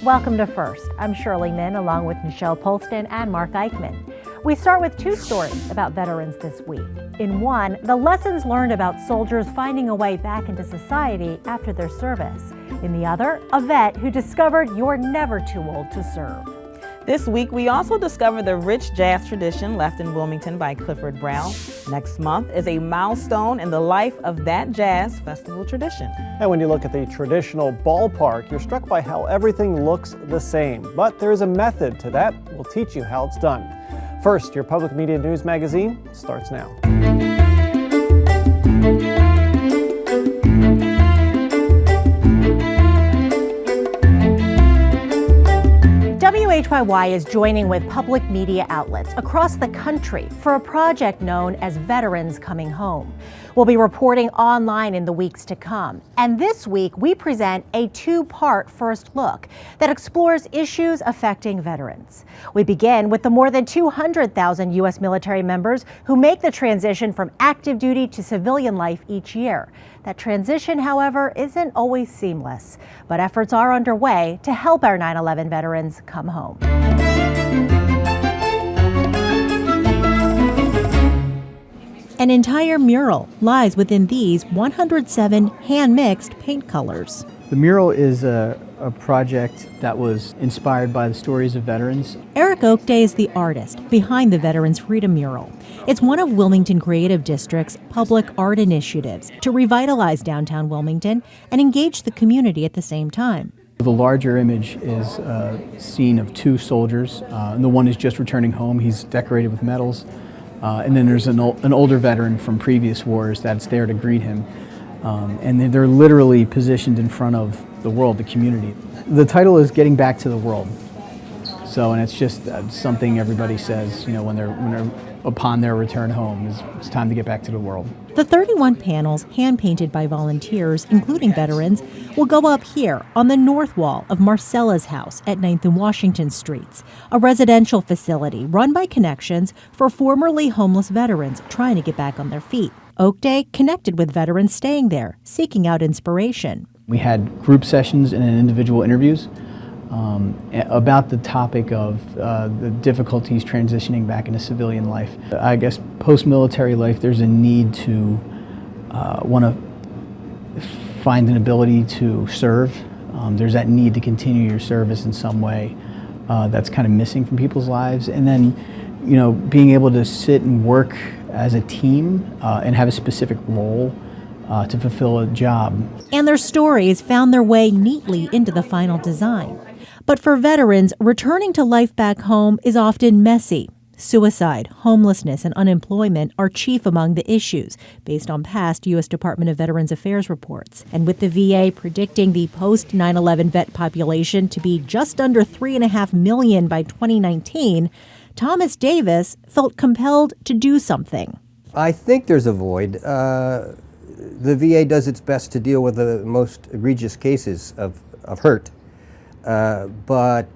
Welcome to First. I'm Shirley Min along with Michelle Polston and Mark Eichman. We start with two stories about veterans this week. In one, the lessons learned about soldiers finding a way back into society after their service. In the other, a vet who discovered you're never too old to serve. This week, we also discover the rich jazz tradition left in Wilmington by Clifford Brown. Next month is a milestone in the life of that jazz festival tradition. And when you look at the traditional ballpark, you're struck by how everything looks the same. But there is a method to that. We'll teach you how it's done. First, your public media news magazine starts now. WHYY is joining with public media outlets across the country for a project known as Veterans Coming Home. We'll be reporting online in the weeks to come. And this week, we present a two-part first look that explores issues affecting veterans. We begin with the more than 200,000 U.S. military members who make the transition from active duty to civilian life each year. That transition, however, isn't always seamless, but efforts are underway to help our 9/11 veterans come home. An entire mural lies within these 107 hand-mixed paint colors. The mural is a project that was inspired by the stories of veterans. Eric Oakday is the artist behind the Veterans Freedom Mural. It's one of Wilmington Creative District's public art initiatives to revitalize downtown Wilmington and engage the community at the same time. The larger image is a scene of two soldiers, and the one is just returning home. He's decorated with medals. And then there's an older veteran from previous wars that's there to greet him. And they're literally positioned in front of the world, the community. The title is Getting Back to the World. So, and it's just something everybody says, you know, when they're upon their return home, it's time to get back to the world. The 31 panels, hand-painted by volunteers, including veterans, will go up here on the north wall of Marcella's house at 9th and Washington Streets, a residential facility run by Connections for formerly homeless veterans trying to get back on their feet. Oakday connected with veterans staying there, seeking out inspiration. We had group sessions and individual interviews about the topic of the difficulties transitioning back into civilian life. I guess post-military life, there's a need to want to find an ability to serve. There's that need to continue your service in some way that's kind of missing from people's lives. And then, you know, being able to sit and work as a team and have a specific role to fulfill a job. And their stories found their way neatly into the final design. But for veterans, returning to life back home is often messy. Suicide, homelessness, and unemployment are chief among the issues, based on past U.S. Department of Veterans Affairs reports. And with the VA predicting the post-9/11 vet population to be just under 3.5 million by 2019, Thomas Davis felt compelled to do something. I think there's a void. The VA does its best to deal with the most egregious cases of hurt. But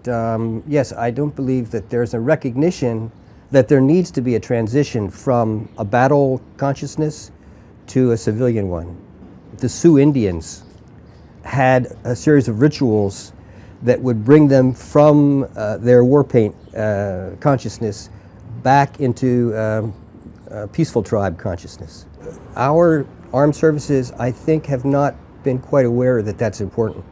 yes, I don't believe that there's a recognition that there needs to be a transition from a battle consciousness to a civilian one. The Sioux Indians had a series of rituals that would bring them from their war paint consciousness back into peaceful tribe consciousness. Our armed services, I think, have not been quite aware that that's important,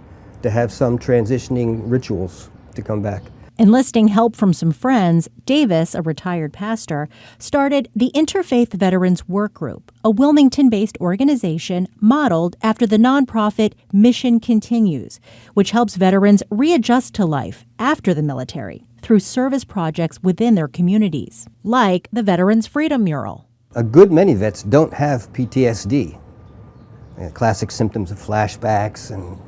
to have some transitioning rituals to come back. Enlisting help from some friends, Davis, a retired pastor, started the Interfaith Veterans Work Group, a Wilmington-based organization modeled after the nonprofit Mission Continues, which helps veterans readjust to life after the military through service projects within their communities, like the Veterans Freedom Mural. A good many vets don't have PTSD, classic symptoms of flashbacks and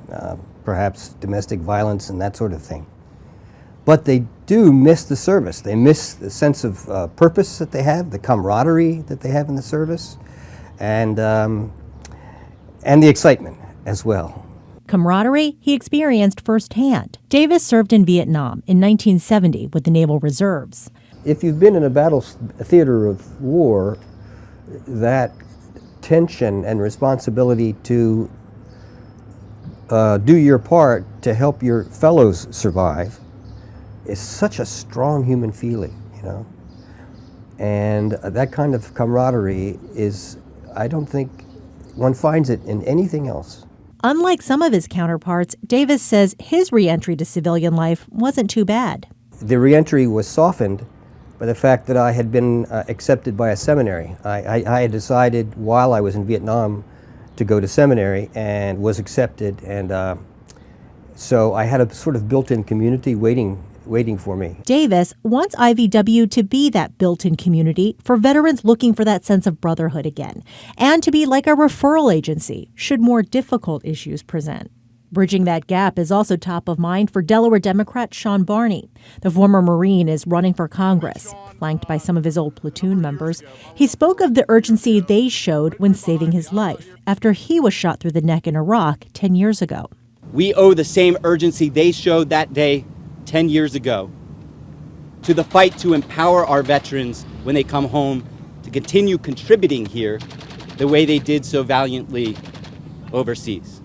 perhaps domestic violence and that sort of thing. But they do miss the service. They miss the sense of purpose that they have, the camaraderie that they have in the service, and the excitement as well. Camaraderie he experienced firsthand. Davis served in Vietnam in 1970 with the Naval Reserves. If you've been in a theater of war, that tension and responsibility to do your part to help your fellows survive is such a strong human feeling, you know. And that kind of camaraderie is, I don't think one finds it in anything else. Unlike some of his counterparts, Davis says his re-entry to civilian life wasn't too bad. The reentry was softened by the fact that I had been accepted by a seminary. I had decided while I was in Vietnam to go to seminary and was accepted, and so I had a sort of built-in community waiting for me. Davis wants IVW to be that built-in community for veterans looking for that sense of brotherhood again, and to be like a referral agency should more difficult issues present. Bridging that gap is also top of mind for Delaware Democrat Sean Barney. The former Marine is running for Congress, flanked by some of his old platoon members. He spoke of the urgency they showed when saving his life after he was shot through the neck in Iraq 10 years ago. We owe the same urgency they showed that day 10 years ago to the fight to empower our veterans when they come home to continue contributing here the way they did so valiantly overseas.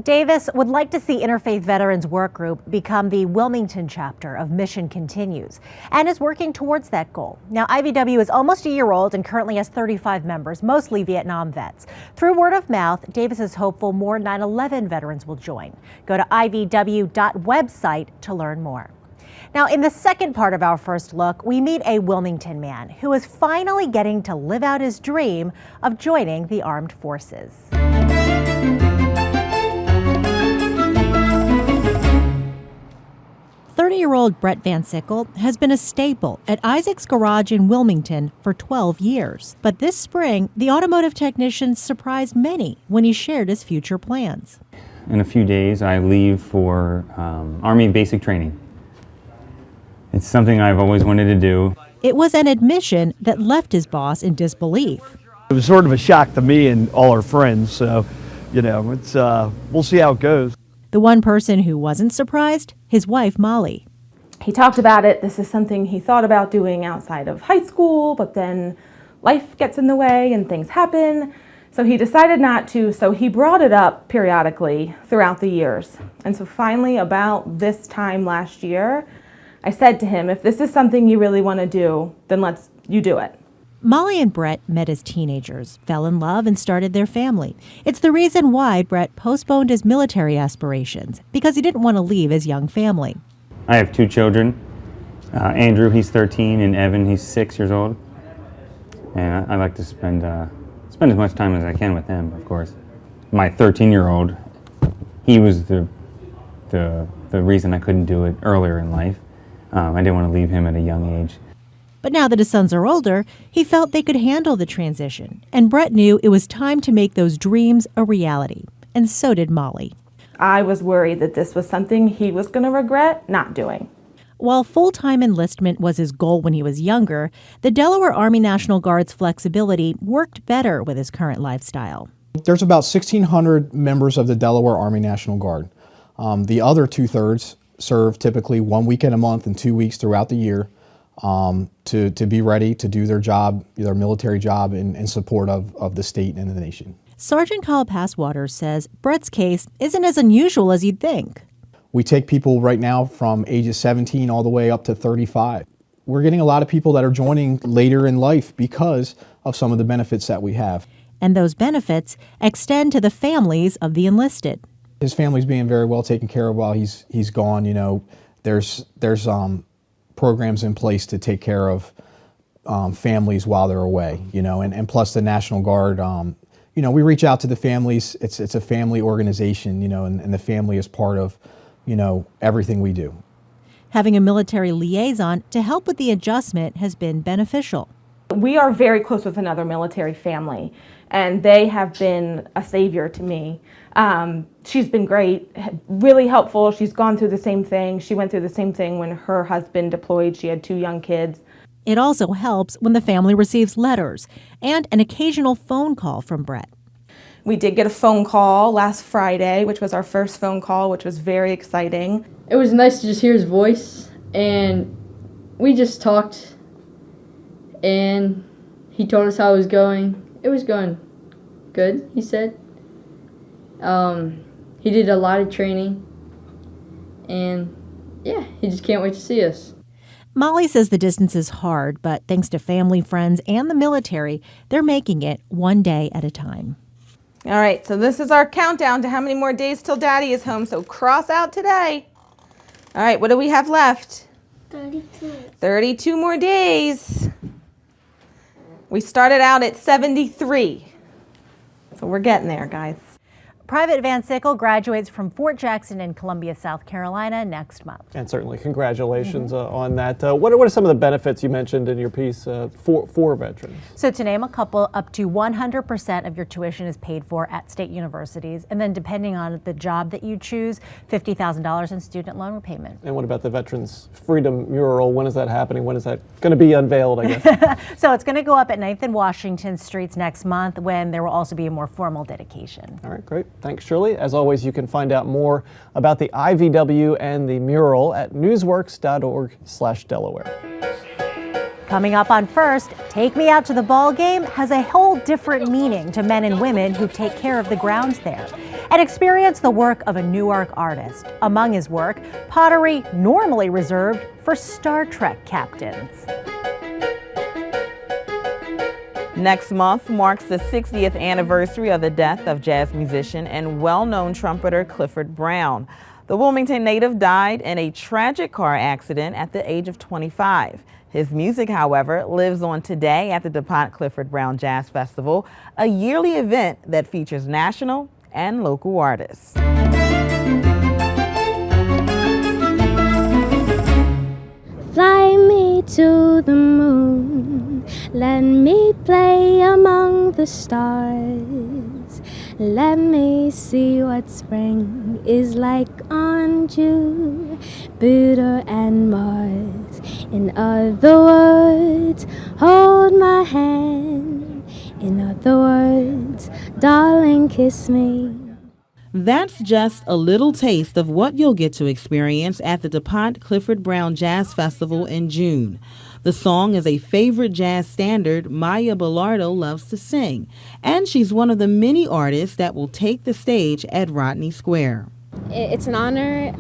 Davis would like to see Interfaith Veterans Work Group become the Wilmington chapter of Mission Continues and is working towards that goal. Now, IVW is almost a year old and currently has 35 members, mostly Vietnam vets. Through word of mouth, Davis is hopeful more 9/11 veterans will join. Go to ivw.website to learn more. Now, in the second part of our first look, we meet a Wilmington man who is finally getting to live out his dream of joining the armed forces. 30-year-old Brett Van Sickle has been a staple at Isaac's Garage in Wilmington for 12 years. But this spring, the automotive technician surprised many when he shared his future plans. In a few days, I leave for Army basic training. It's something I've always wanted to do. It was an admission that left his boss in disbelief. It was sort of a shock to me and all our friends, so, you know, it's we'll see how it goes. The one person who wasn't surprised, his wife, Molly. He talked about it. This is something he thought about doing outside of high school, but then life gets in the way and things happen. So he decided not to, so he brought it up periodically throughout the years. And so finally, about this time last year, I said to him, if this is something you really want to do, then you do it. Molly and Brett met as teenagers, fell in love, and started their family. It's the reason why Brett postponed his military aspirations, because he didn't want to leave his young family. I have two children. Andrew, he's 13, and Evan, he's 6 years old. And I like to spend as much time as I can with them, of course. My 13-year-old, he was the reason I couldn't do it earlier in life. I didn't want to leave him at a young age. But now that his sons are older, he felt they could handle the transition. And Brett knew it was time to make those dreams a reality. And so did Molly. I was worried that this was something he was going to regret not doing. While full-time enlistment was his goal when he was younger, the Delaware Army National Guard's flexibility worked better with his current lifestyle. There's about 1,600 members of the Delaware Army National Guard. The other 2/3 serve typically 1 weekend a month and 2 weeks throughout the year. To be ready to do their job, their military job in support of the state and the nation. Sergeant Kyle Passwater says Brett's case isn't as unusual as you'd think. We take people right now from ages 17 all the way up to 35. We're getting a lot of people that are joining later in life because of some of the benefits that we have. And those benefits extend to the families of the enlisted. His family's being very well taken care of while he's gone. You know, there's programs in place to take care of families while they're away, you know, and plus the National Guard, you know, we reach out to the families. It's a family organization, you know, and the family is part of, you know, everything we do. Having a military liaison to help with the adjustment has been beneficial. We are very close with another military family, and they have been a savior to me. She's been great, really helpful. She's gone through the same thing. She went through the same thing when her husband deployed. She had 2 young kids. It also helps when the family receives letters and an occasional phone call from Brett. We did get a phone call last Friday, which was our first phone call, which was very exciting. It was nice to just hear his voice, and we just talked, and he told us how it was going. It was going good, he said. He did a lot of training, and yeah, he just can't wait to see us. Molly says the distance is hard, but thanks to family, friends, and the military, they're making it one day at a time. All right, so this is our countdown to how many more days till Daddy is home, so cross out today. All right, what do we have left? 32. 32 more days. We started out at 73. So we're getting there, guys. Private Van Sickle graduates from Fort Jackson in Columbia, South Carolina next month. And certainly congratulations on that. What are some of the benefits you mentioned in your piece for veterans? So to name a couple, up to 100% of your tuition is paid for at state universities. And then depending on the job that you choose, $50,000 in student loan repayment. And what about the Veterans Freedom Mural? When is that happening? When is that going to be unveiled, I guess? So it's going to go up at 9th and Washington Streets next month, when there will also be a more formal dedication. All right, great. Thanks, Shirley. As always, you can find out more about the IVW and the mural at newsworks.org/Delaware. Coming up on First, Take Me Out to the Ball Game has a whole different meaning to men and women who take care of the grounds there. And experience the work of a Newark artist. Among his work, pottery normally reserved for Star Trek captains. Next month marks the 60th anniversary of the death of jazz musician and well-known trumpeter Clifford Brown. The Wilmington native died in a tragic car accident at the age of 25. His music, however, lives on today at the DuPont Clifford Brown Jazz Festival, a yearly event that features national and local artists. Fly me to the moon, let me play among the stars. Let me see what spring is like on Jupiter and Mars. In other words, hold my hand. In other words, darling, kiss me. That's just a little taste of what you'll get to experience at the DuPont Clifford Brown Jazz Festival in June. The song is a favorite jazz standard Maya Bellardo loves to sing, and she's one of the many artists that will take the stage at Rodney Square. It's an honor.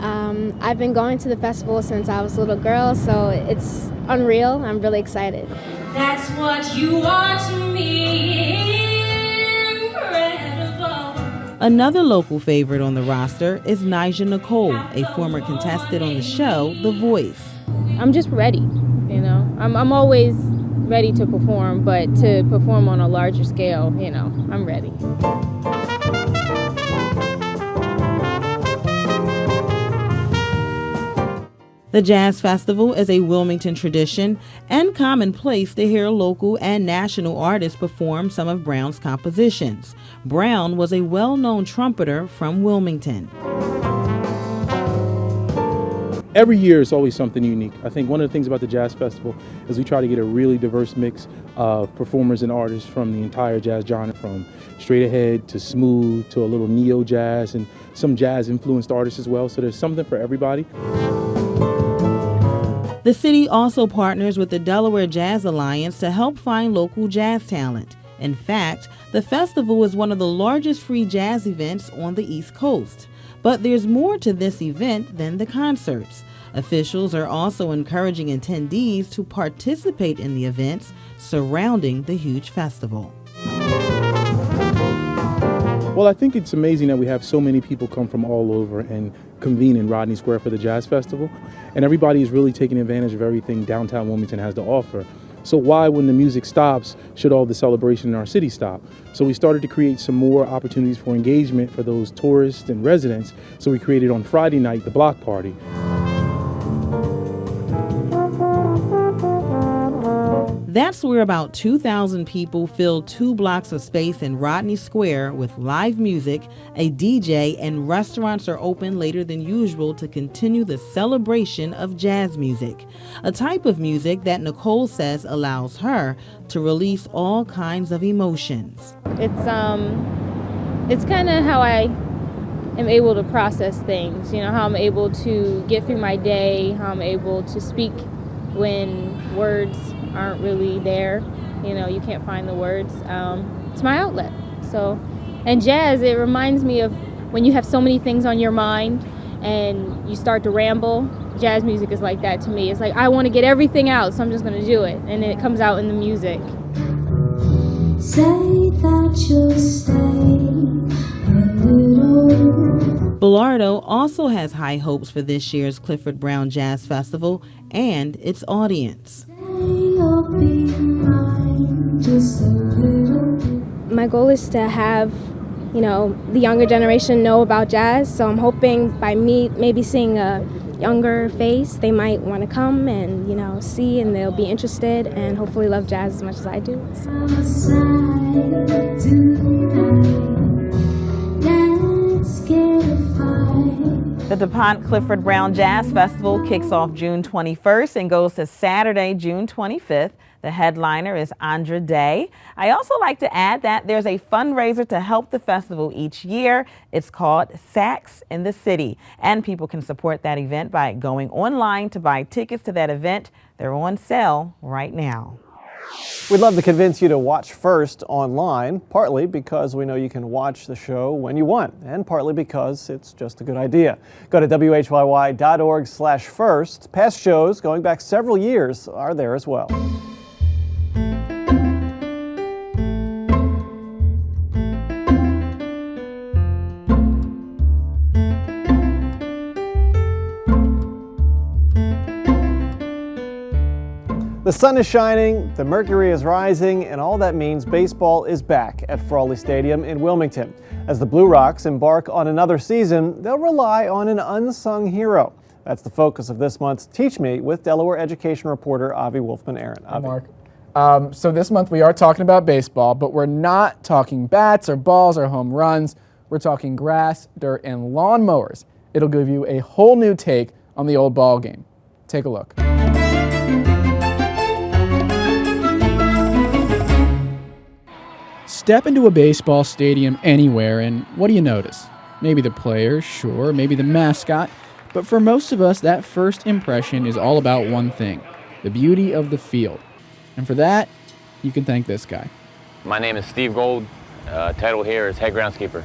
I've been going to the festival since I was a little girl, so it's unreal. I'm really excited. That's what you are to me. Another local favorite on the roster is Nija Nicole, a former contestant on the show The Voice. I'm just ready, you know. I'm always ready to perform, but to perform on a larger scale, you know, I'm ready. The Jazz Festival is a Wilmington tradition and commonplace to hear local and national artists perform some of Brown's compositions. Brown was a well-known trumpeter from Wilmington. Every year is always something unique. I think one of the things about the Jazz Festival is we try to get a really diverse mix of performers and artists from the entire jazz genre, from straight ahead to smooth to a little neo jazz and some jazz influenced artists as well. So there's something for everybody. The city also partners with the Delaware Jazz Alliance to help find local jazz talent. In fact, the festival is one of the largest free jazz events on the East Coast. But there's more to this event than the concerts. Officials are also encouraging attendees to participate in the events surrounding the huge festival. Well, I think it's amazing that we have so many people come from all over and convene in Rodney Square for the Jazz Festival. And everybody is really taking advantage of everything downtown Wilmington has to offer. So why, when the music stops, should all the celebration in our city stop? So we started to create some more opportunities for engagement for those tourists and residents. So we created on Friday night the block party. That's where about 2,000 people filled 2 blocks of space in Rodney Square with live music, a DJ, and restaurants are open later than usual to continue the celebration of jazz music, a type of music that Nicole says allows her to release all kinds of emotions. It's kind of how I am able to process things, you know, how I'm able to get through my day, how I'm able to speak when words aren't really there, you know, you can't find the words. It's my outlet. So, and jazz, it reminds me of when you have so many things on your mind and you start to ramble, jazz music is like that to me. It's like I want to get everything out, so I'm just going to do it, and it comes out in the music. Say that you'll stay a little. Bellardo also has high hopes for this year's Clifford Brown Jazz Festival and its audience. You'll be mine just a little. My goal is to have, the younger generation know about jazz. So I'm hoping by me maybe seeing a younger face, they might want to come and, see, and they'll be interested and hopefully love jazz as much as I do. The DuPont Clifford Brown Jazz Festival kicks off June 21st and goes to Saturday, June 25th. The headliner is Andra Day. I also like to add that there's a fundraiser to help the festival each year. It's called Sax in the City, and people can support that event by going online to buy tickets to that event. They're on sale right now. We'd love to convince you to watch first online, partly because we know you can watch the show when you want, and partly because it's just a good idea. Go to WHYY.org/first. Past shows going back several years are there as well. The sun is shining, the mercury is rising, and all that means baseball is back at Frawley Stadium in Wilmington. As the Blue Rocks embark on another season, they'll rely on an unsung hero. That's the focus of this month's Teach Me with Delaware education reporter Avi Wolfman-Aaron. Hi, Mark. So this month we are talking about baseball, but we're not talking bats or balls or home runs. We're talking grass, dirt, and lawnmowers. It'll give you a whole new take on the old ball game. Take a look. Step into a baseball stadium anywhere, and what do you notice? Maybe the players, sure, maybe the mascot, but for most of us, that first impression is all about one thing, the beauty of the field. And for that, you can thank this guy. My name is Steve Gold. Title here is head groundskeeper.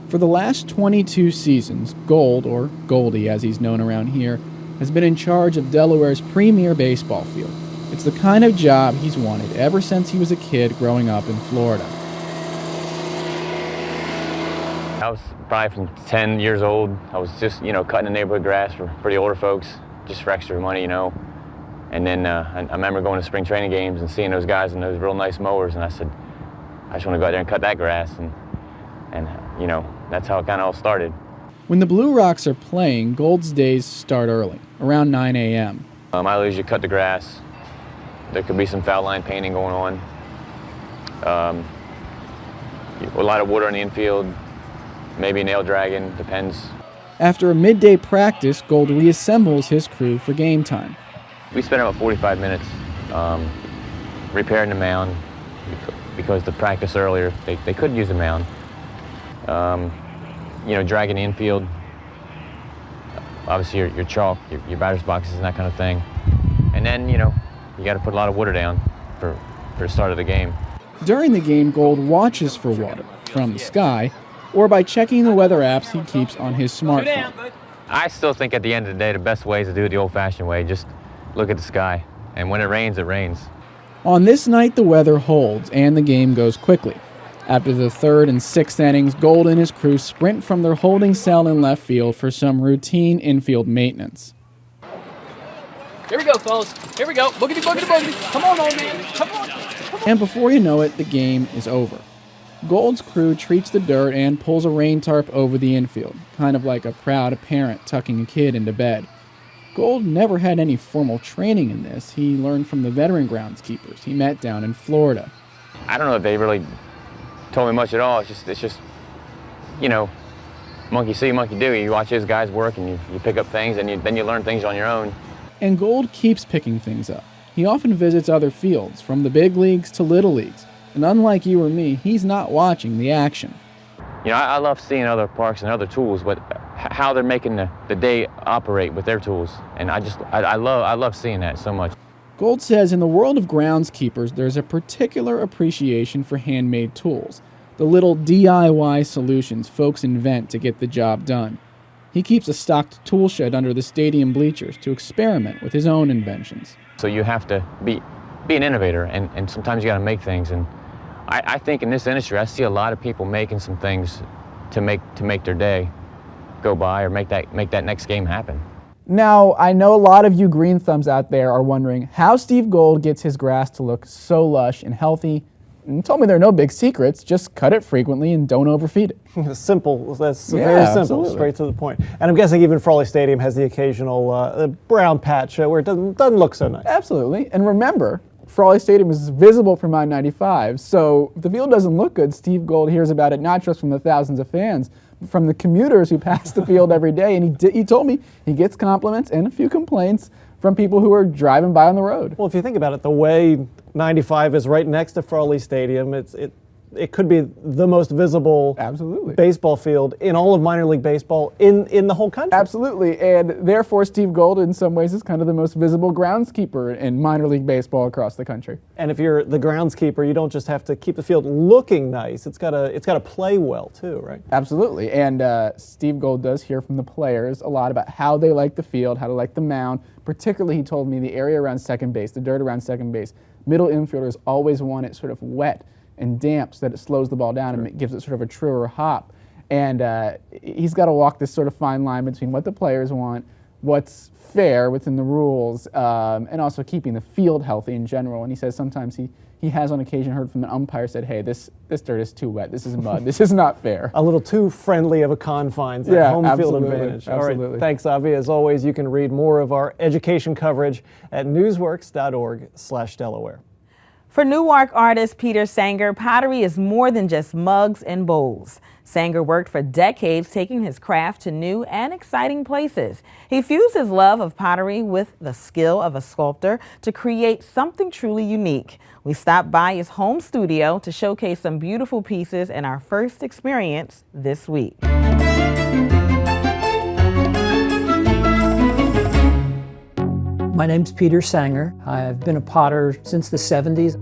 For the last 22 seasons, Gold, or Goldie as he's known around here, has been in charge of Delaware's premier baseball field. It's the kind of job he's wanted ever since he was a kid growing up in Florida. I was probably from 10 years old. I was just, cutting the neighborhood grass for the older folks, just for extra money, And then I remember going to spring training games and seeing those guys in those real nice mowers, and I said, I just want to go out there and cut that grass, and that's how it kind of all started. When the Blue Rocks are playing, Gold's days start early, around 9 a.m. I usually cut the grass. There could be some foul line painting going on. A lot of water in the infield. Maybe nail dragging, depends. After a midday practice, Gold reassembles his crew for game time. We spent about 45 minutes repairing the mound because the practice earlier, they couldn't use the mound. Dragging the infield, obviously your chalk, your batter's boxes and that kind of thing. And then, you got to put a lot of water down for the start of the game. During the game, Gold watches for water from the sky, or by checking the weather apps he keeps on his smartphone. I still think at the end of the day, the best way is to do it the old-fashioned way. Just look at the sky, and when it rains, it rains. On this night, the weather holds, and the game goes quickly. After the third and sixth innings, Gold and his crew sprint from their holding cell in left field for some routine infield maintenance. Here we go, fellas. Here we go. Boogity, boogity, boogity. Come on, old man. Come on. And before you know it, the game is over. Gold's crew treats the dirt and pulls a rain tarp over the infield, kind of like a proud parent tucking a kid into bed. Gold never had any formal training in this. He learned from the veteran groundskeepers he met down in Florida. I don't know if they really told me much at all. It's just monkey see, monkey do. You watch his guys work and you pick up things, and then you learn things on your own. And Gold keeps picking things up. He often visits other fields, from the big leagues to little leagues. And unlike you or me, he's not watching the action. I love seeing other parks and other tools, but how they're making the day operate with their tools. And I love seeing that so much. Gold says in the world of groundskeepers, there's a particular appreciation for handmade tools. the little DIY solutions folks invent to get the job done. He keeps a stocked tool shed under the stadium bleachers to experiment with his own inventions. So you have to be an innovator, and sometimes you got to make things. And I think in this industry, I see a lot of people making some things to make their day go by or make that next game happen. Now, I know a lot of you green thumbs out there are wondering how Steve Gold gets his grass to look so lush and healthy. And he told me there are no big secrets, just cut it frequently and don't overfeed it. Simple, that's very simple, absolutely. Straight to the point. And I'm guessing even Frawley Stadium has the occasional brown patch where it doesn't look so nice. Absolutely, and remember, Frawley Stadium is visible from I-95, so if the field doesn't look good, Steve Gold hears about it not just from the thousands of fans, but from the commuters who pass the field every day, and he told me he gets compliments and a few complaints from people who are driving by on the road. Well, if you think about it, the way 95 is right next to Frawley Stadium, it could be the most visible baseball field in all of minor league baseball in the whole country. Absolutely, and therefore Steve Gold in some ways is kind of the most visible groundskeeper in minor league baseball across the country. And if you're the groundskeeper, you don't just have to keep the field looking nice, it's got to play well too, right? Absolutely, and Steve Gold does hear from the players a lot about how they like the field, how they like the mound. Particularly, he told me the area around second base, the dirt around second base. Middle infielders always want it sort of wet and damp so that it slows the ball down and it gives it sort of a truer hop. And he's got to walk this sort of fine line between what the players want, what's fair within the rules, and also keeping the field healthy in general. And he says sometimes he has on occasion heard from an umpire said, hey, this dirt is too wet, this is mud, this is not fair. A little too friendly of a confines, that home field advantage. Absolutely. All right, thanks, Avi. As always, you can read more of our education coverage at newsworks.org/Delaware. For Newark artist Peter Sanger, pottery is more than just mugs and bowls. Sanger worked for decades taking his craft to new and exciting places. He fused his love of pottery with the skill of a sculptor to create something truly unique. We stopped by his home studio to showcase some beautiful pieces in our first experience this week. My name's Peter Sanger. I've been a potter since the 70s.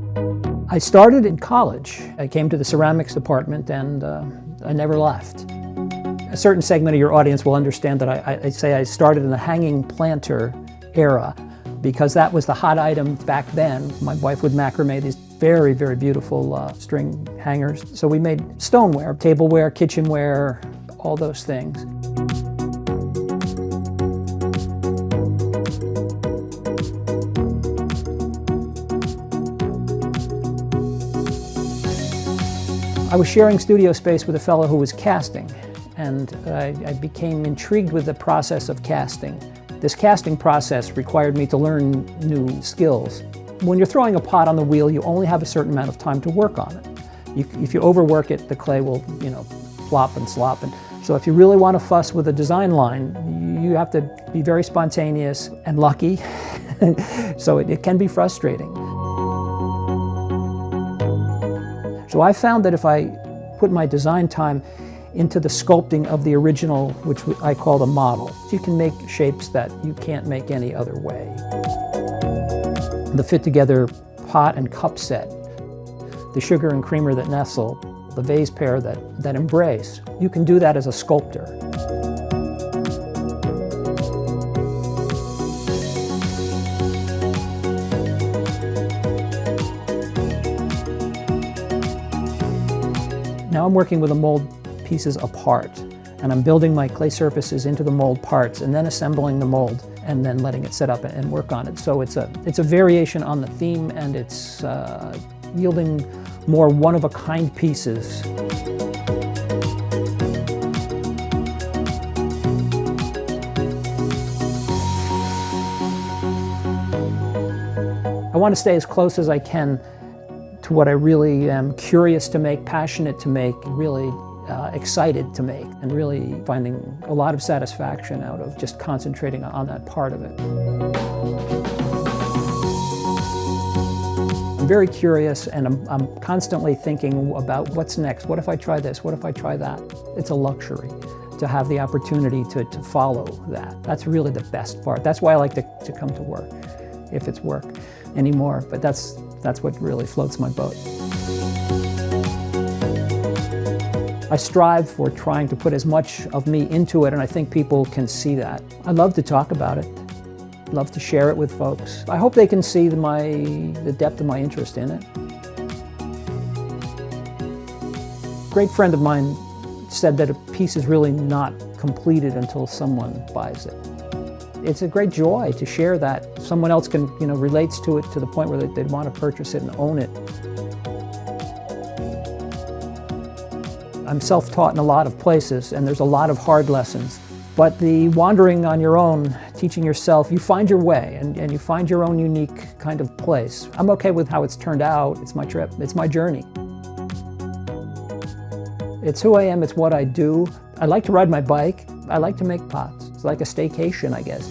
I started in college. I came to the ceramics department and I never left. A certain segment of your audience will understand that I say I started in the hanging planter era because that was the hot item back then. My wife would macrame these very, very beautiful string hangers. So we made stoneware, tableware, kitchenware, all those things. I was sharing studio space with a fellow who was casting, and I became intrigued with the process of casting. This casting process required me to learn new skills. When you're throwing a pot on the wheel, you only have a certain amount of time to work on it. If you overwork it, the clay will, flop and slop. And so if you really want to fuss with a design line, you have to be very spontaneous and lucky. So it can be frustrating. So I found that if I put my design time into the sculpting of the original, which I call the model, you can make shapes that you can't make any other way. The fit-together pot and cup set, the sugar and creamer that nestle, the vase pair that embrace, you can do that as a sculptor. Now I'm working with the mold pieces apart, and I'm building my clay surfaces into the mold parts and then assembling the mold and then letting it set up and work on it. So it's a variation on the theme, and it's yielding more one-of-a-kind pieces. I want to stay as close as I can to what I really am curious to make, passionate to make, really excited to make, and really finding a lot of satisfaction out of just concentrating on that part of it. I'm very curious, and I'm constantly thinking about what's next. What if I try this? What if I try that? It's a luxury to have the opportunity to follow that. That's really the best part. That's why I like to come to work, if it's work anymore, but that's what really floats my boat. I strive for trying to put as much of me into it, and I think people can see that. I love to talk about it. I love to share it with folks. I hope they can see the depth of my interest in it. A great friend of mine said that a piece is really not completed until someone buys it. It's a great joy to share that. Someone else can, relates to it to the point where they'd want to purchase it and own it. I'm self-taught in a lot of places, and there's a lot of hard lessons. But the wandering on your own, teaching yourself, you find your way, and you find your own unique kind of place. I'm okay with how it's turned out. It's my trip. It's my journey. It's who I am. It's what I do. I like to ride my bike. I like to make pots. It's like a staycation, I guess.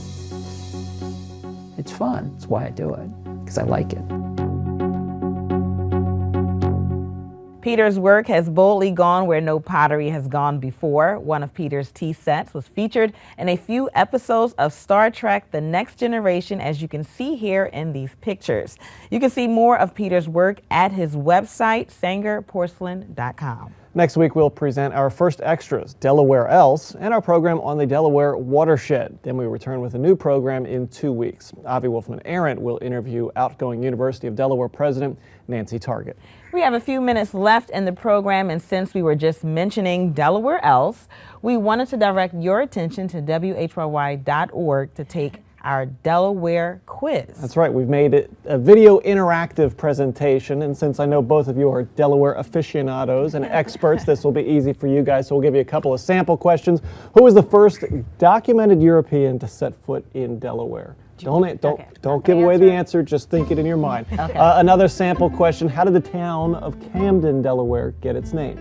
It's fun. That's why I do it, because I like it. Peter's work has boldly gone where no pottery has gone before. One of Peter's tea sets was featured in a few episodes of Star Trek: The Next Generation, as you can see here in these pictures. You can see more of Peter's work at his website, sangerporcelain.com. Next week, we'll present our first extras, Delaware Else, and our program on the Delaware watershed. Then we return with a new program in 2 weeks. Avi Wolfman-Arent will interview outgoing University of Delaware President Nancy Target. We have a few minutes left in the program, and since we were just mentioning Delaware Else, we wanted to direct your attention to WHYY.org to take our Delaware quiz. That's right. We've made it a video interactive presentation, and since I know both of you are Delaware aficionados and experts, this will be easy for you guys, so we'll give you a couple of sample questions. Who was the first documented European to set foot in Delaware? Don't give away the answer, just think it in your mind. Okay. Another sample question, how did the town of Camden, Delaware get its name?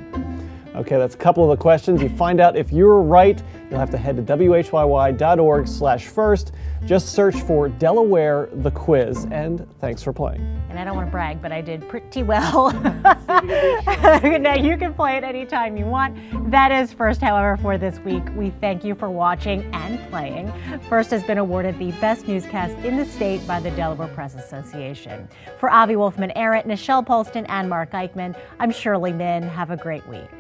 Okay, that's a couple of the questions. You find out if you're right, you'll have to head to WHYY.org/first. Just search for Delaware the quiz, and thanks for playing. And I don't want to brag, but I did pretty well. Now you can play it anytime you want. That is First, however, for this week. We thank you for watching and playing. First has been awarded the best newscast in the state by the Delaware Press Association. For Avi Wolfman-Arent, Nichelle Polston, and Mark Eichman, I'm Shirley Min. Have a great week.